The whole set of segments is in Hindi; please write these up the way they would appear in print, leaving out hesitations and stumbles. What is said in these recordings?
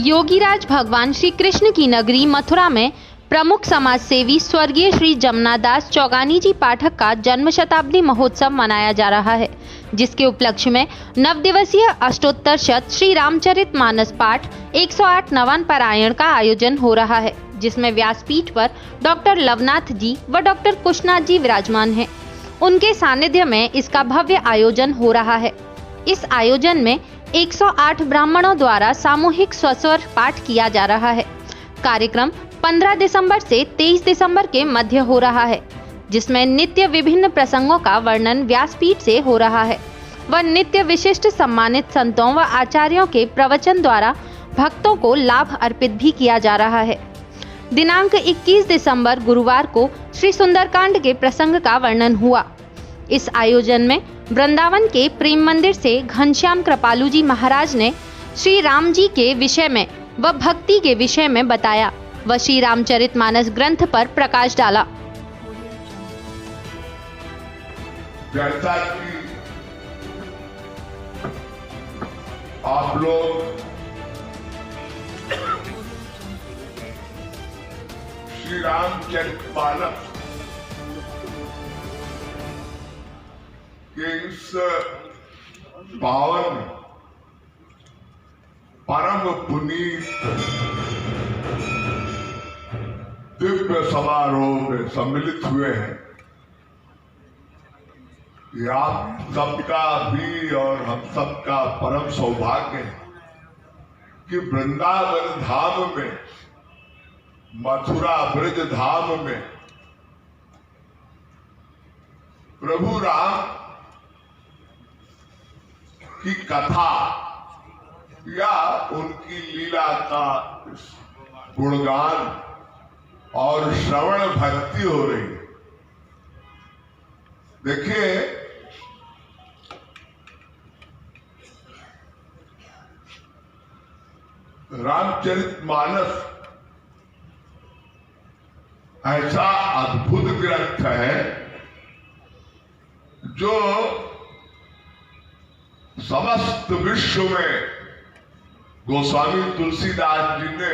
योगीराज भगवान श्री कृष्ण की नगरी मथुरा में प्रमुख समाज सेवी स्वर्गीय श्री जमनादास चौगानी जी पाठक का जन्म शताब्दी महोत्सव मनाया जा रहा है, जिसके उपलक्ष्य में नवदिवसीय अष्टोत्तर शत श्री रामचरित मानस पाठ 108 नवन पारायण का आयोजन हो रहा है, जिसमें व्यासपीठ पर डॉक्टर लवनाथ जी व डॉक्टर कुशनाथ जी विराजमान हैं। उनके सानिध्य में इसका भव्य आयोजन हो रहा है। इस आयोजन में 108 ब्राह्मणों द्वारा सामूहिक स्वस्वर पाठ किया जा रहा है। कार्यक्रम 15 दिसंबर से 23 दिसंबर के मध्य हो रहा है, जिसमें नित्य विभिन्न प्रसंगों का वर्णन व्यासपीठ से हो रहा है व नित्य विशिष्ट सम्मानित संतों व आचार्यों के प्रवचन द्वारा भक्तों को लाभ अर्पित भी किया जा रहा है। दिनांक 21 दिसंबर गुरुवार को श्री सुंदरकांड के प्रसंग का वर्णन हुआ। इस आयोजन में वृंदावन के प्रेम मंदिर से घनश्याम कृपालु जी महाराज ने श्री राम जी के विषय में व भक्ति के विषय में बताया व श्री रामचरित मानस ग्रंथ पर प्रकाश डाला। जैसा कि आप लोग श्री रामचरित मानस के इस पावन परम पुनीत दिव्य समारोह में सम्मिलित हुए हैं। ये आप सबका भी और हम सबका परम सौभाग्य है कि वृंदावन धाम में, मथुरा ब्रज धाम में प्रभु राम की कथा या उनकी लीला का गुणगान और श्रवण भक्ति हो रही है। देखिए, रामचरित मानस ऐसा अद्भुत ग्रंथ है जो समस्त विश्व में गोस्वामी तुलसीदास जी ने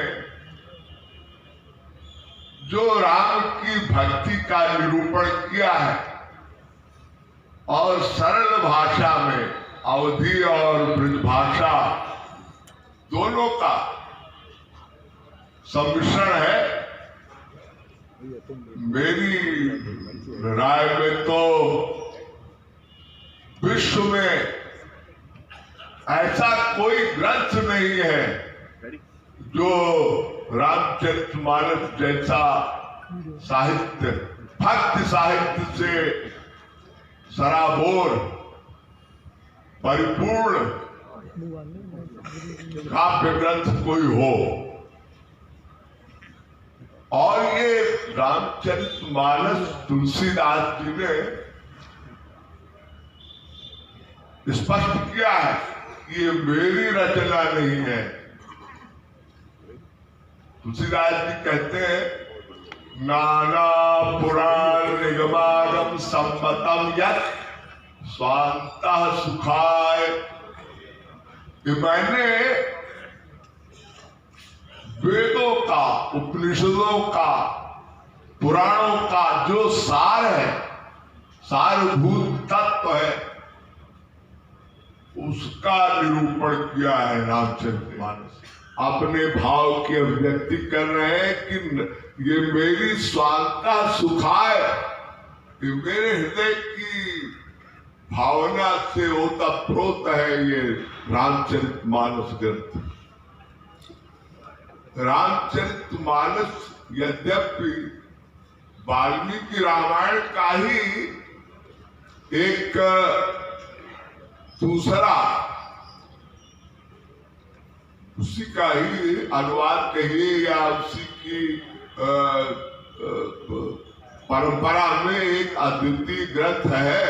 जो राम की भक्ति का निरूपण किया है और सरल भाषा में अवधी और ब्रज भाषा दोनों का सम्मिश्रण है। मेरी राय में तो विश्व में ऐसा कोई ग्रंथ नहीं है जो रामचरितमानस जैसा साहित्य, भक्ति साहित्य से सराबोर परिपूर्ण काव्य ग्रंथ कोई हो। और ये रामचरितमानस तुलसीदास जी ने स्पष्ट किया है कि ये मेरी रचना नहीं है। तुलसीदास जी कहते हैं, नाना पुराण निगमागम सम्मतम यत् स्वान्तः सुखाय। मैंने वेदों का, उपनिषदों का, पुराणों का जो सार है, सारभूत तत्व है, उसका निरूपण किया है रामचरितमानस। अपने भाव की अभिव्यक्ति कर रहे हैं कि ये मेरी स्वांता सुखाय, ये मेरे हृदय की भावना से ओतप्रोत है ये रामचरितमानस ग्रंथ। रामचरितमानस यद्यपि वाल्मीकि रामायण का ही एक दूसरा, उसी का ही अनुवाद कहिए या उसी की परंपरा में एक अद्वितीय ग्रंथ है,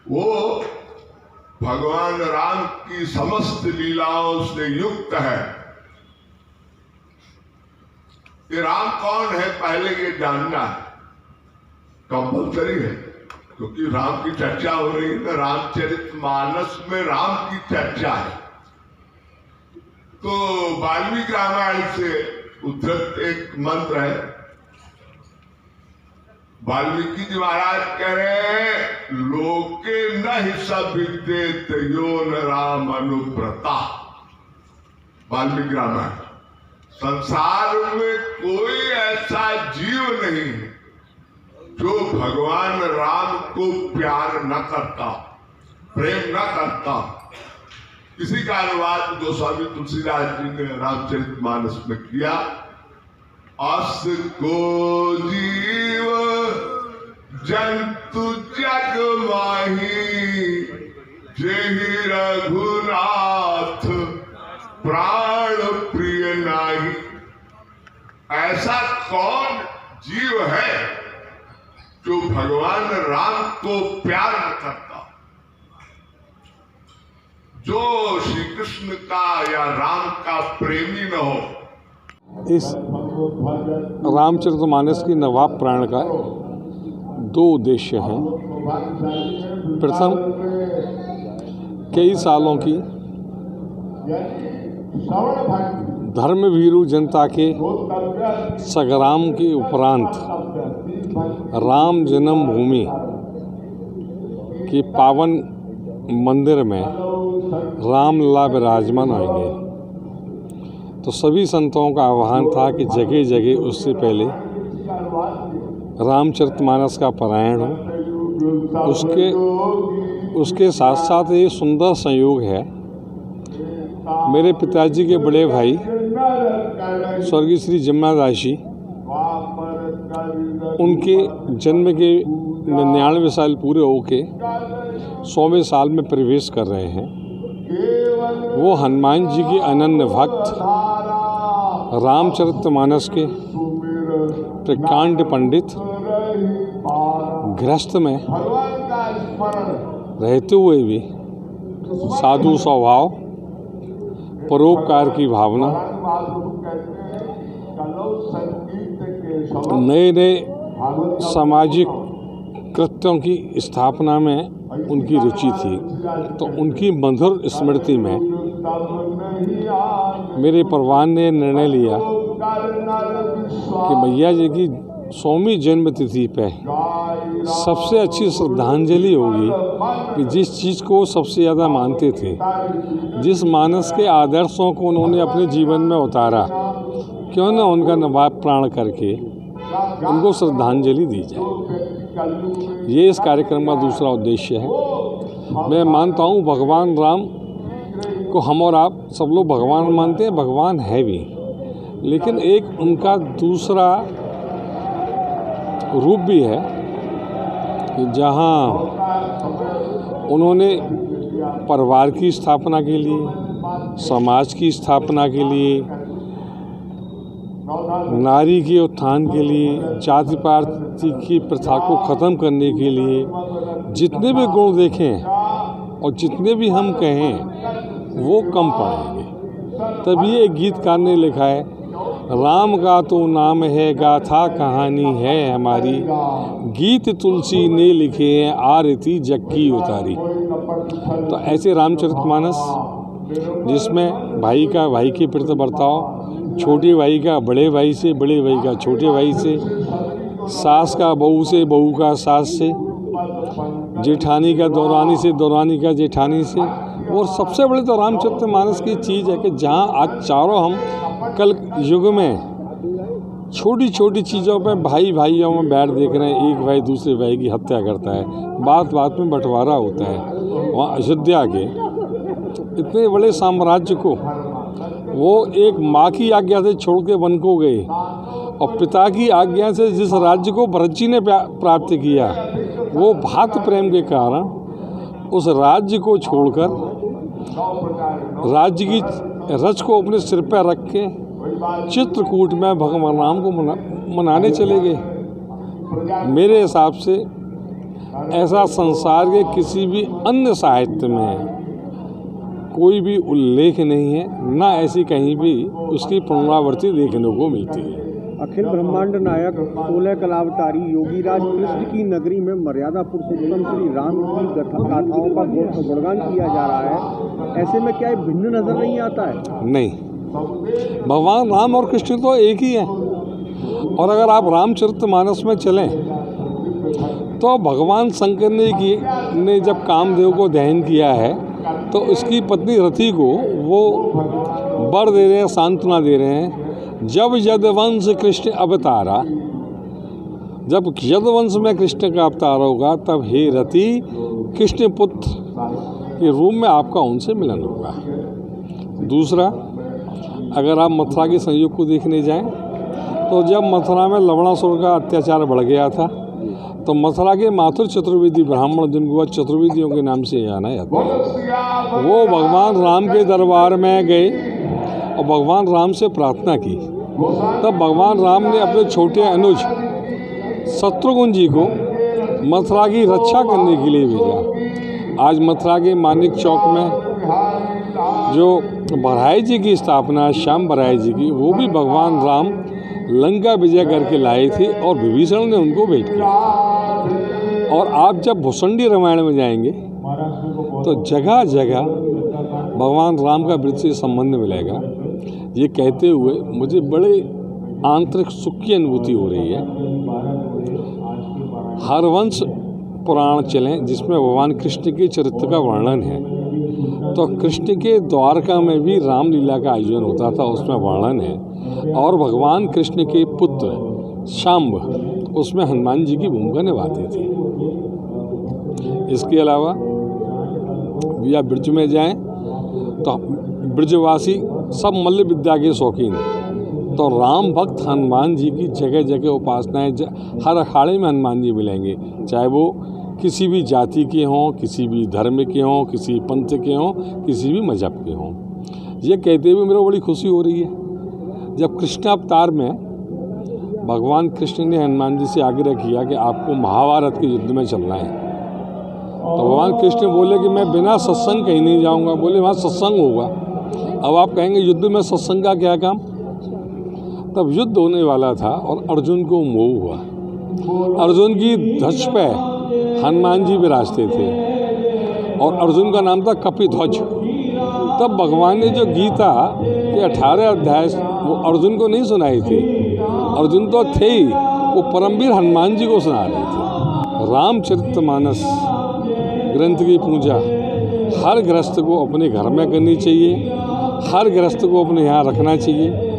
वो भगवान राम की समस्त लीलाओं से युक्त है। ये राम कौन है पहले ये जानना कंपल्सरी है, क्योंकि राम की चर्चा हो रही है। रामचरितमानस में राम की चर्चा है। तो वाल्मीकि रामायण से उद्धृत एक मंत्र है। वाल्मीकि जी महाराज कह रहे हैं, लोके न हि सब विद्येत यो न राम अनुव्रता। वाल्मीकि रामायण, संसार में कोई ऐसा जीव नहीं है जो भगवान राम को प्यार न करता, प्रेम न करता। इसी का अनुवाद गोस्वामी तुलसीदास जी ने रामचरितमानस में किया। अस को जीव जंतु जग माही, जेहि रघुनाथ प्राण प्रिय नाही। ऐसा कौन जीव है जो भगवान राम को प्यार न करता, जो श्री कृष्ण का या राम का प्रेमी न हो। इस रामचरितमानस की नवाब प्राण का दो उद्देश्य हैं। प्रथम, कई सालों की धर्मभीरू जनता के संग्राम के उपरांत राम जन्मभूमि के पावन मंदिर में रामलला विराजमान आएंगे, तो सभी संतों का आह्वान था कि जगह जगह उससे पहले रामचरितमानस का पारायण हो। उसके साथ साथ ये सुंदर संयोग है, मेरे पिताजी के बड़े भाई स्वर्गीय श्री जमनादास जी, उनके जन्म के 99 साल पूरे होके 100वें साल में प्रवेश कर रहे हैं। वो हनुमान जी के अनन्य भक्त, रामचरितमानस के प्रकांड पंडित, गृहस्थ में रहते हुए भी साधु स्वभाव, परोपकार की भावना, नए नए सामाजिक कृत्यों की स्थापना में उनकी रुचि थी। तो उनकी मधुर स्मृति में मेरे परिवार ने निर्णय लिया कि मैया जी की 100वीं जन्म तिथि पे सबसे अच्छी श्रद्धांजलि होगी कि जिस चीज़ को सबसे ज़्यादा मानते थे, जिस मानस के आदर्शों को उन्होंने अपने जीवन में उतारा, क्यों न उनका नवाब प्राण करके उनको श्रद्धांजलि दी जाए। ये इस कार्यक्रम का दूसरा उद्देश्य है। मैं मानता हूँ भगवान राम को हम और आप सब लोग भगवान मानते हैं, भगवान है भी, लेकिन एक उनका दूसरा रूप भी है कि जहाँ उन्होंने परिवार की स्थापना के लिए, समाज की स्थापना के लिए, नारी के उत्थान के लिए, जाति पाति की प्रथा को ख़त्म करने के लिए जितने भी गुण देखें और जितने भी हम कहें वो कम पड़ेंगे। तभी एक गीतकार ने लिखा है, राम का तो नाम है, गाथा कहानी है हमारी, गीत तुलसी ने लिखे हैं, आरती जग की उतारी। तो ऐसे रामचरितमानस जिसमें भाई का भाई के प्रति बर्ताव, छोटे भाई का बड़े भाई से, बड़े भाई का छोटे भाई से, सास का बहू से, बहू का सास से, जेठानी का दौरानी से, दौरानी का जेठानी से। और सबसे बड़ी तो रामचरितमानस की चीज़ है कि जहाँ आज चारों हम कल युग में छोटी छोटी चीज़ों पे भाई भाइयों में बैठ देख रहे हैं, एक भाई दूसरे भाई की हत्या करता है, बात बात में बंटवारा होता है। वहाँ अयोध्या के इतने बड़े साम्राज्य को वो एक माँ की आज्ञा से छोड़ के वन को गए, और पिता की आज्ञा से जिस राज्य को भरत जी ने प्राप्त किया, वो भात प्रेम के कारण उस राज्य को छोड़कर राज्य की रच को अपने सिर पर रख के चित्रकूट में भगवान राम को मनाने चले गए। मेरे हिसाब से ऐसा संसार के किसी भी अन्य साहित्य में कोई भी उल्लेख नहीं है, ना ऐसी कहीं भी उसकी पुनरावृत्ति देखने को मिलती है। अखिल ब्रह्मांड नायक 16 कलावतारी योगीराज कृष्ण की नगरी में मर्यादा पुरुषोत्तम श्री राम की गाथाओं का गुणगान किया जा रहा है। ऐसे में क्या भिन्न नजर नहीं आता है? नहीं, भगवान राम और कृष्ण तो एक ही हैं। और अगर आप रामचरितमानस में चलें तो भगवान शंकर ने जब कामदेव को दहन किया है तो उसकी पत्नी रति को वो वर दे रहे हैं, सांत्वना दे रहे हैं। जब यदुवंश कृष्ण अवतारा, जब यदुवंश में कृष्ण का अवतार होगा तब हे रति कृष्ण पुत्र के रूप में आपका उनसे मिलन होगा। दूसरा, अगर आप मथुरा के संयोग को देखने जाएं तो जब मथुरा में लवणासुर का अत्याचार बढ़ गया था तो मथुरा के माथुर चतुर्वेदी ब्राह्मण, जिनको चतुर्वेदियों के नाम से जाना जाता है, वो भगवान राम के दरबार में गए और भगवान राम से प्रार्थना की। तब भगवान राम ने अपने छोटे अनुज शत्रुघ्न जी को मथुरा की रक्षा करने के लिए भेजा। आज मथुरा के मानिक चौक में जो बराई जी की स्थापना है, श्याम बराई जी की, वो भी भगवान राम लंका विजय करके लाए थे और विभीषण ने उनको भेंट किया। और आप जब भुसंडी रामायण में जाएंगे तो जगह जगह भगवान राम का वृत्त से संबंध मिलेगा। ये कहते हुए मुझे बड़े आंतरिक सुख की अनुभूति हो रही है। हरवंश पुराण चलें जिसमें भगवान कृष्ण के चरित्र का वर्णन है, तो कृष्ण के द्वारका में भी रामलीला का आयोजन होता था, उसमें वर्णन है। और भगवान कृष्ण के पुत्र शाम्ब उसमें हनुमान जी की भूमिका निभाते थे। इसके अलावा या ब्रज में जाएं तो ब्रजवासी सब मल्ल विद्या के शौकीन, तो राम भक्त हनुमान जी की जगह जगह उपासनाएं, हर अखाड़े में हनुमान जी मिलेंगे, चाहे वो किसी भी जाति के हों, किसी भी धर्म के हों, किसी पंथ के हों, किसी भी मजहब के हों। ये कहते हुए मेरे को बड़ी खुशी हो रही है जब कृष्ण अवतार में भगवान कृष्ण ने हनुमान जी से आग्रह किया कि आपको महाभारत के युद्ध में चलना है, तो भगवान कृष्ण बोले कि मैं बिना सत्संग कहीं नहीं जाऊंगा। बोले वहाँ सत्संग होगा। अब आप कहेंगे युद्ध में सत्संग का क्या काम? तब युद्ध होने वाला था और अर्जुन को मोह हुआ। अर्जुन की ध्वज पे हनुमान जी विराजते थे और अर्जुन का नाम था कपिध्वज। तब भगवान ने जो गीता के 18 अध्याय वो अर्जुन को नहीं सुनाई थी, अर्जुन तो थे ही, वो परमवीर हनुमान जी को सुना रहे थे। रामचरितमानस ग्रंथ की पूजा हर गृहस्थ को अपने घर में करनी चाहिए, हर गृहस्थ को अपने यहाँ रखना चाहिए।